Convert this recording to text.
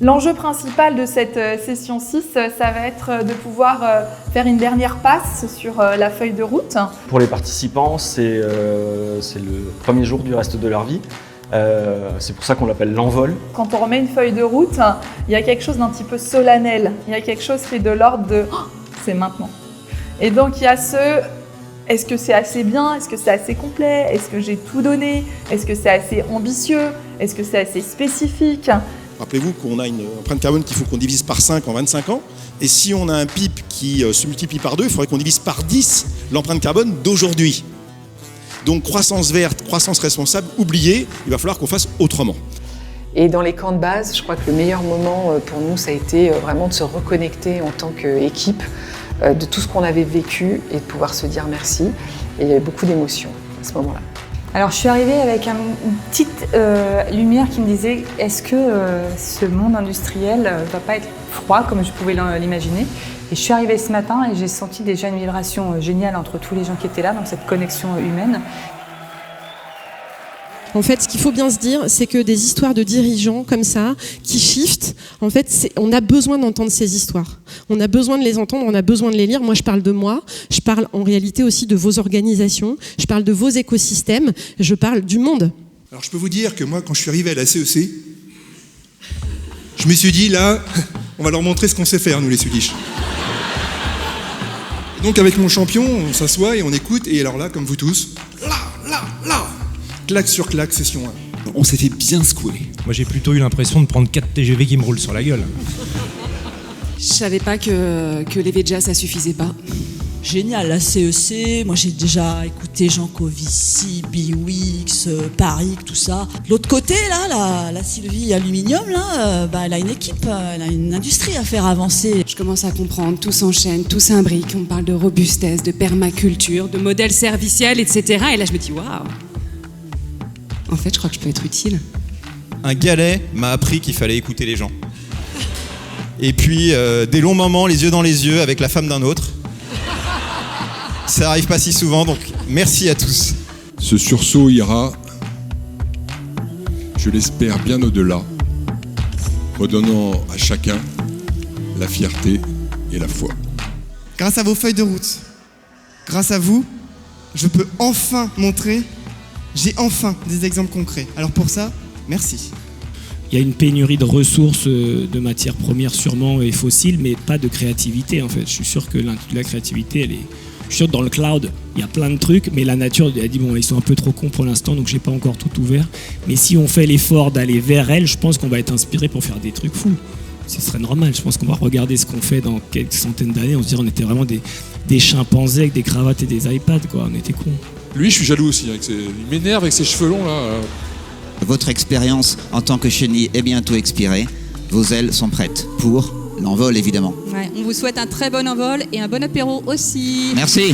L'enjeu principal de cette session 6, ça va être de pouvoir faire une dernière passe sur la feuille de route. Pour les participants, c'est le premier jour du reste de leur vie. C'est pour ça qu'on l'appelle l'envol. Quand on remet une feuille de route, il y a quelque chose d'un petit peu solennel. Il y a quelque chose qui est de l'ordre de oh, « c'est maintenant ». Et donc il y a est-ce que c'est assez bien? Est-ce que c'est assez complet? Est-ce que j'ai tout donné? Est-ce que c'est assez ambitieux? Est-ce que c'est assez spécifique? Rappelez-vous qu'on a une empreinte carbone qu'il faut qu'on divise par 5 en 25 ans. Et si on a un PIB qui se multiplie par 2, il faudrait qu'on divise par 10 l'empreinte carbone d'aujourd'hui. Donc croissance verte, croissance responsable, oubliez, il va falloir qu'on fasse autrement. Et dans les camps de base, je crois que le meilleur moment pour nous, ça a été vraiment de se reconnecter en tant qu'équipe de tout ce qu'on avait vécu et de pouvoir se dire merci. Et il y avait beaucoup d'émotions à ce moment-là. Alors je suis arrivée avec une petite lumière qui me disait est-ce que ce monde industriel va pas être froid comme je pouvais l'imaginer. Et je suis arrivée ce matin et j'ai senti déjà une vibration géniale entre tous les gens qui étaient là, donc cette connexion humaine. En fait, ce qu'il faut bien se dire, c'est que des histoires de dirigeants comme ça, qui shiftent, en fait, on a besoin d'entendre ces histoires. On a besoin de les entendre, on a besoin de les lire. Moi, je parle de moi, je parle en réalité aussi de vos organisations, je parle de vos écosystèmes, je parle du monde. Alors, je peux vous dire que moi, quand je suis arrivé à la CEC, je me suis dit, là, on va leur montrer ce qu'on sait faire, nous, les Swedish. Donc, avec mon champion, on s'assoit et on écoute, et alors là, comme vous tous, là, claque sur claque, session 1. On s'est fait bien secouer. Moi j'ai plutôt eu l'impression de prendre 4 TGV qui me roulent sur la gueule. Je savais pas que les VEJA ça suffisait pas. Génial, la CEC, moi j'ai déjà écouté Jean Covici, Biwix, Paris, tout ça. De l'autre côté, là, la Sylvie Aluminium, là, elle a une équipe, elle a une industrie à faire avancer. Je commence à comprendre, tout s'enchaîne, tout s'imbrique, on parle de robustesse, de permaculture, de modèles serviciels, etc. Et là je me dis, waouh, en fait je crois que je peux être utile. Un galet m'a appris qu'il fallait écouter les gens. Et puis, des longs moments, les yeux dans les yeux, avec la femme d'un autre. Ça arrive pas si souvent, donc merci à tous. Ce sursaut ira, je l'espère, bien au-delà, redonnant à chacun la fierté et la foi. Grâce à vos feuilles de route, grâce à vous, je peux enfin montrer, j'ai enfin des exemples concrets. Alors pour ça, merci. Il y a une pénurie de ressources, de matières premières sûrement et fossiles, mais pas de créativité en fait. Je suis sûr que la créativité, elle est... Je suis sûr que dans le cloud, il y a plein de trucs, mais la nature a dit bon, ils sont un peu trop cons pour l'instant, donc j'ai pas encore tout ouvert. Mais si on fait l'effort d'aller vers elle, je pense qu'on va être inspiré pour faire des trucs fous. Ce serait normal. Je pense qu'on va regarder ce qu'on fait dans quelques centaines d'années. On se dirait on était vraiment des chimpanzés avec des cravates et des iPads, quoi. On était cons. Lui, je suis jaloux aussi. Il m'énerve avec ses cheveux longs là. Votre expérience en tant que chenille est bientôt expirée. Vos ailes sont prêtes pour l'envol, évidemment. Ouais, on vous souhaite un très bon envol et un bon apéro aussi. Merci.